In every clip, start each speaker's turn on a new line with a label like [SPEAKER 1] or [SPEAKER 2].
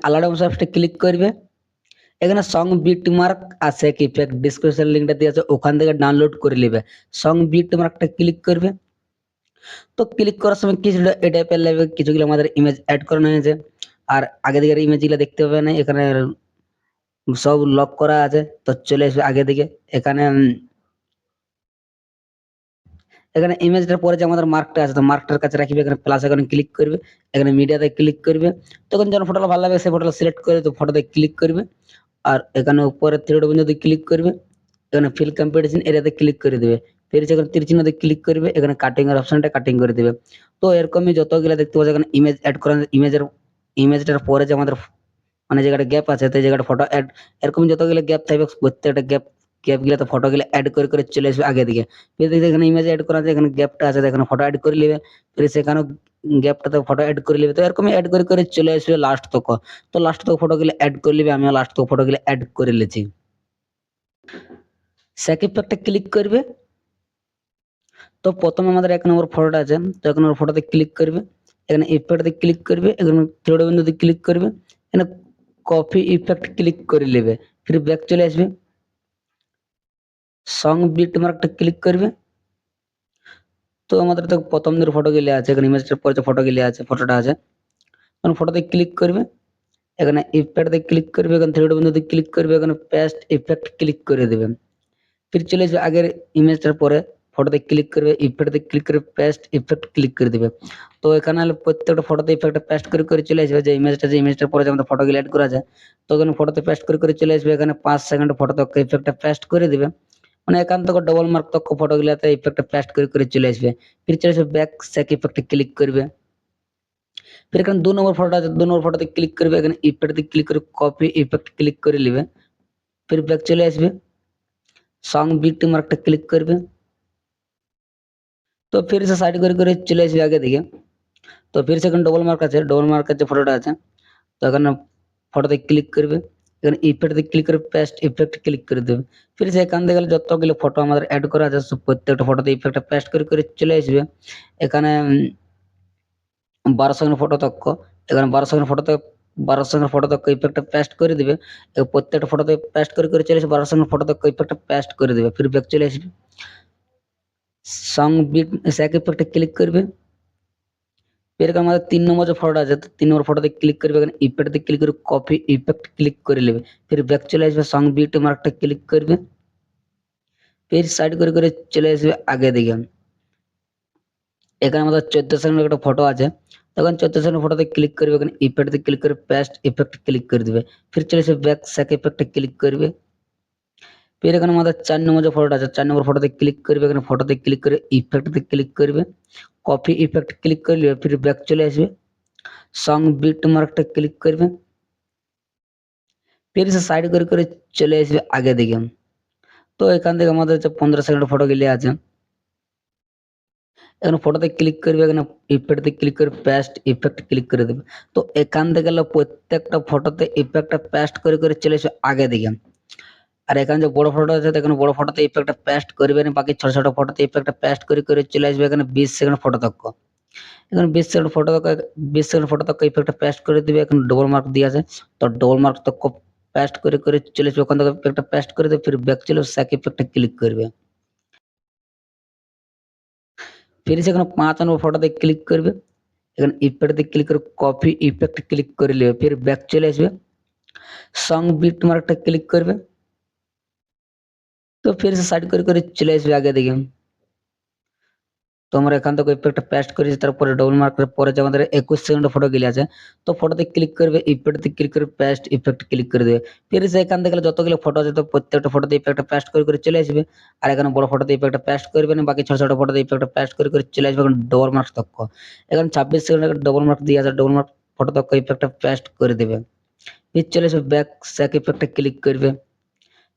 [SPEAKER 1] আলাদা অপশনটা ক্লিক করবে। এখানে সং বিট মার্ক আছে কি ইফেক্ট ডিসক্রিপশন লিংকটা দিয়ে আছে, ওখান থেকে ডাউনলোড করে নেবে। সং বিট মার্কটা ক্লিক করবে। তো ক্লিক করার সময় কিছু এই টাইপের লাগবে, কিছুগুলো আমাদের ইমেজ অ্যাড করানো হয়েছে। আর আগে দিকের ইমেজগুলো দেখতে পাবে না, এখানে সব লক করা আছে। তো চলে আসবে আগে দিকে। এখানে এখানে ইমেজটার পরে যে আমাদের মার্কটা আছে, তো মার্কটার কাছে রাখবে। এখানে প্লাস এখানে ক্লিক করবে, এখানে মিডিয়াতে ক্লিক করবে। তখন যখন ফটোটা ভালো লাগবে সেই ফটোটা সিলেক্ট করে তো ফটোতে ক্লিক করবে। আর এখানে উপরে থ্রি ডট বিন্দুতে ক্লিক করবে, এখানে ফিল কম্পিটিশন এরিয়াতে ক্লিক করে দেবে। ফির এখানে তীর চিহ্নতে ক্লিক করবে, এখানে কাটিং এর অপশনটা কাটিং করে দেবে। তো এরকমই যতগুলো দেখতে পাচ্ছ এখানে ইমেজ অ্যাড করা, ইমেজটার পরে যে আমাদের মানে জায়গাটা গ্যাপ আছে, সেই জায়গাটা ফটো অ্যাড, এরকম যতগুলো গ্যাপ থাকবে প্রত্যেকটা গ্যাপ গুলোতে ফটো গুলো অ্যাড করে করে চলে আসবে আগে দিকে। ফির দেখবে এখানে ইমেজ অ্যাড করা আছে, এখানে গ্যাপটা আছে, এখানে ফটো অ্যাড করে নেবে। ফির সেখানে গ্যাপটাতে ফটো অ্যাড করে নেবে। তো এরকমই অ্যাড করে করে চলে আসবে লাস্ট তক। তো লাস্ট তক ফটো গুলো অ্যাড করে নেবে। আমিও লাস্ট তক ফটো গুলো অ্যাড করে নিয়েছি। স্যাক ইফেক্টে ক্লিক করবে। তো প্রথমে আমাদের 1 নম্বর ফটোটা আছে, তো 1 নম্বর ফটোতে ক্লিক করবে, এখানে ইফেক্টে ক্লিক করবে, এখানে থ্রি ডট বিন্দুতে ক্লিক করবে, এখানে কপি ইফেক্ট ক্লিক করে নেবে। ফির ব্যাক চলে আসবে, সং বিট মার্কটা ক্লিক করবে। তো আমাদের তো প্রথম দিনের ফটো গেলে আছে, এখানে ইমেজটার পরে যে ফটো গেলে আছে, ফটোটা আছে, তখন ফটোতে ক্লিক করবে, এখানে ইফেক্টে ক্লিক করবে, এখানে থ্রি ডট বিন্দুতে ক্লিক করবে, এখানে পেস্ট ইফেক্ট ক্লিক করে দেবেন। ফির চলে আসবে আগের ইমেজটার পরে ফটোতে ক্লিক করবে, ইফেক্টে ক্লিক করে পেস্ট ইফেক্ট ক্লিক করে দিবে। তো এখানে প্রত্যেকটা ফটোতে ইফেক্টটা পেস্ট করে করে চলে আসবে। যে ইমেজটার পরে যে আমাদের ফটোগুলো অ্যাড করা যায়, তো এখানে ফটোতে পেস্ট করে করে চলে আসবে। এখানে 5 সেকেন্ড ফটোতে ইফেক্টটা পেস্ট করে দিবে, মানে এখান থেকে ডবল মার্ক তক ফটোগুলোতে ইফেক্টটা পেস্ট করে করে চলে আসবে। ফির চলে আসবে ব্যাক স্যাক ইফেক্টে ক্লিক করবে। ফির এখানে 2 নম্বর ফটোটা আছে, 2 নম্বর ফটোতে ক্লিক করবে, এখানে ইফেক্টে ক্লিক করে কপি ইফেক্ট ক্লিক করে নেবে। ফির ব্যাক চলে আসবে, সং বিট মার্কটা ক্লিক করবে। তো फिर से साइड করে করে চলে আসবে আগে দিকে। তো फिर से এখানে ডবল মার্ক আছে, ডবল মার্কের যে ফটোটা আছে, তো এখানে ফটোতে ক্লিক করবে, এখানে ইফেক্টে ক্লিক করে পেস্ট ইফেক্ট ক্লিক করে দেবে। फिर से এখান থেকে যতগুলো ফটো আমাদের অ্যাড করা আছে সব প্রত্যেকটা ফটোতে ইফেক্টটা পেস্ট করে করে চলে আসবে। এখানে 12 সেকেন্ড ফটো তক, এখানে 12 সেকেন্ড ফটো তক ইফেক্টটা পেস্ট করে দিবে। প্রত্যেকটা ফটোতে পেস্ট করে করে চলে আসবে, 12 সেকেন্ড ফটো তক ইফেক্টটা পেস্ট করে দিবে। फिर ব্যাক চলে আসবে, সং বিট স্যাক ইফেক্টে ক্লিক করবে। এরকম আমাদের 3 নম্বর যে ফটোটা আছে, তো 3 নম্বর ফটোতে ক্লিক করবে, এখানে ইফেক্টে ক্লিক করে কপি ইফেক্ট ক্লিক করে নেবে। ফির ব্যাক চলে আসবে, সং বিট মার্কটা ক্লিক করবে। ফির সাইড করে করে চলে আসবে আগে দিকে। এখানে আমাদের 14 সেকেন্ড একটা ফটো আছে, তখন 14 সেকেন্ড ফটোতে ক্লিক করবে, এখানে ইফেক্টে ক্লিক করে পেস্ট ইফেক্ট ক্লিক করে দিবে। ফির চলে আসবে ব্যাক স্যাক ইফেক্টে ক্লিক করবে। ফির এখানে আমাদের 4 নম্বর যে ফটোটা আছে, 4 নম্বর ফটোতে ক্লিক করবে, এখানে ফটোতে ক্লিক করে ইফেক্টে ক্লিক করবে, কপি ইফেক্ট ক্লিক করে নেবে। ফির ব্যাক চলে আসবে, সং বিট মার্কটা ক্লিক করবে। फिर से সাইড করে করে চলে আসবে আগে দিকে। তো এখান থেকে আমাদের যে 15 সেকেন্ড ফটো গুলি আছে, এখানে ফটোতে ক্লিক করবে, এখানে ইফেক্টে ক্লিক করে পেস্ট ইফেক্ট ক্লিক করে দেবে। তো এখান থেকে প্রত্যেকটা ফটোতে ইফেক্টটা পেস্ট করে করে চলে আসবে আগে দিকে। আর এখানে যে বড় ফটোটা আছে, এখানে বড় ফটোতে ইফেক্টটা পেস্ট করবে না, বাকি ছোট ছোট ফটোতে ইফেক্টটা পেস্ট করে করে চলে আসবে এখানে 20 সেকেন্ড ফটো তক। এখানে 20 সেকেন্ড ফটো তক, 20 সেকেন্ড ফটো তক ইফেক্টটা পেস্ট করে দিবে। এখন ডবল মার্ক দিয়ে আছে, তো ডবল মার্ক তক পেস্ট করে করে চলে আসবে। ওখান থেকে ইফেক্টটা পেস্ট করে দেবে, ফির ব্যাক চলে স্যাক ইফেক্টে ক্লিক করবে। फिर से এখানে 5 নম্বর ফটোতে ক্লিক করবে, এখানে ইফেক্টে ক্লিক করে কপি ইফেক্ট ক্লিক করে নেবে। ফির ব্যাক চলে আসবে, সং বিট মার্কটা ক্লিক করবে। তো फिर से সাইড করে করে চলে আসবে আগে দিকে। তো আমরা এখান থেকে ইফেক্টটা পেস্ট করেছি, তারপরে ডবল মার্কের পরে যে আমাদের 21 সেকেন্ড ফটো গুলি আছে, তো ফটোতে ক্লিক করবে, ইফেক্টে ক্লিক করে পেস্ট ইফেক্ট ক্লিক করে দেবে। ফির সে এখান থেকে যতগুলো ফটো আছে, তো প্রত্যেকটা ফটোতে ইফেক্টটা পেস্ট করে করে চলে আসবে। আর এখানে বড় ফটোতে ইফেক্টটা পেস্ট করবে না, বাকি ছোট ছোট ফটোতে ইফেক্টটা পেস্ট করে করে চলে আসবে। এখন ডবল মার্ক তক, এখানে 26 সেকেন্ড ডবল মার্ক দিয়ে আছে, ডবল মার্ক ফটো তক ইফেক্টটা পেস্ট করে দেবে। ফির চলে আসবে ব্যাক স্যাক ইফেক্টে ক্লিক করবে,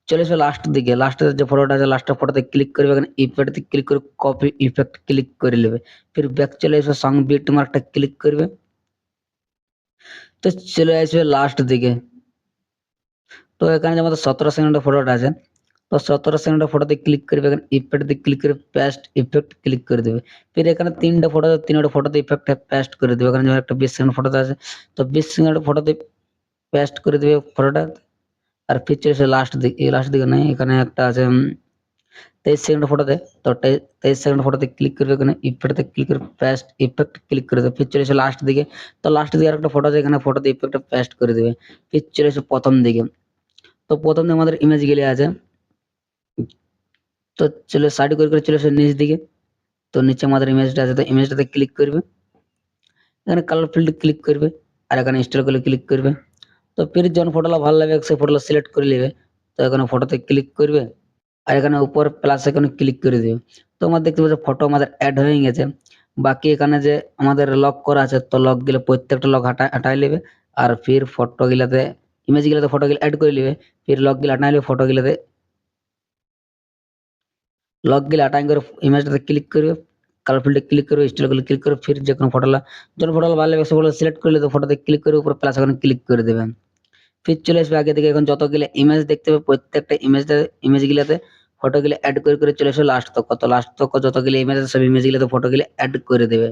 [SPEAKER 1] চলে আসবে লাস্ট দিকে। লাস্টের যে ফটোটা আছে, লাস্টের ফটোতে ক্লিক করবে, এখানে ইফেক্টে ক্লিক করে কপি ইফেক্ট ক্লিক করে নেবে। ফির ব্যাক চলে আসবে, সং বিট মার্কটা ক্লিক করবে। তো চলে আসবে লাস্ট দিকে। তো এখানে যে আমাদের 17 সেকেন্ডের ফটোটা আছে, তো 17 সেকেন্ডের ফটোতে ক্লিক করবে, এখানে ইফেক্টে ক্লিক করে পেস্ট ইফেক্ট ক্লিক করে দেবে। ফির এখানে 3টা ফটো আছে, 3টা ফটোতে ইফেক্ট পেস্ট করে দেবে। এখানে যেমন একটা 20 সেকেন্ড ফটোতে আছে, তো 20 সেকেন্ডের ফটোতে পেস্ট করে দেবে ফটোটা। আর ফির চলে এসে লাস্ট দিকে নেই, এখানে একটা আছে 23 সেকেন্ড ফটোতে। তো 23 সেকেন্ড ফটোতে ক্লিক করবে, এখানে ইফেক্টে ক্লিক করে পেস্ট ইফেক্ট ক্লিক করে দেবে। ফির চলে এসে লাস্ট দিকে, তো লাস্ট দিকে আরেকটা ফটো আছে, এখানে ফটোতে ইফেক্টটা পেস্ট করে দেবে। ফির চলে এসে প্রথম দিকে, তো প্রথম দিকে আমাদের ইমেজ গেলে আছে, তো চলে সাইড করে চলে এসে নিচ দিকে, তো নিচে আমাদের ইমেজটা আছে, তো ইমেজটাতে ক্লিক করবে, এখানে কালার ফিল্ড ক্লিক করবে, আর এখানে স্টাইল করে ক্লিক করবে। তো ফির যখন ফটোটা ভালো লাগবে সেই ফটোটা সিলেক্ট করে নেবে, তো এখানে ফটোতে ক্লিক করবে, আর এখানে উপর প্লাস আইকনে ক্লিক করে দিবে। তো আমরা দেখতে পাচ্ছি ফটো আমাদের অ্যাড হয়ে গেছে। বাকি এখানে যে আমাদের লক করা আছে, তো লক গেলে প্রত্যেকটা লক হটাই নেবে, আর ফির ফটো গুলাতে ইমেজ গুলাতে ফটো গুলো অ্যাড করে নেবে, ফির লক গুলো হটাই নেবে, ফটো গুলাতে লক গুলো হটাই করে ইমেজটাতে ক্লিক করবে, কালার ফিল্ডে ক্লিক করবে, স্টাইল গুলো ক্লিক করবে, ফির যে কোনো ফটোটা যখন ফটোটা ভালো লাগবে সেগুলো সিলেক্ট করলে, তো ফটোতে ক্লিক করে উপর প্লাস আইকনে ক্লিক করে দেবেন। ফির চলে আসবে আগে থেকে, এখন যতগুলো ইমেজ দেখতে হবে প্রত্যেকটা ইমেজ গুলাতে ফটো গুলো অ্যাড করে চলে আসবে লাস্ট তক, তো লাস্ট তক যতগুলো ইমেজ আছে সব ইমেজ গুলাতে ফটো গুলো অ্যাড করে দেবে।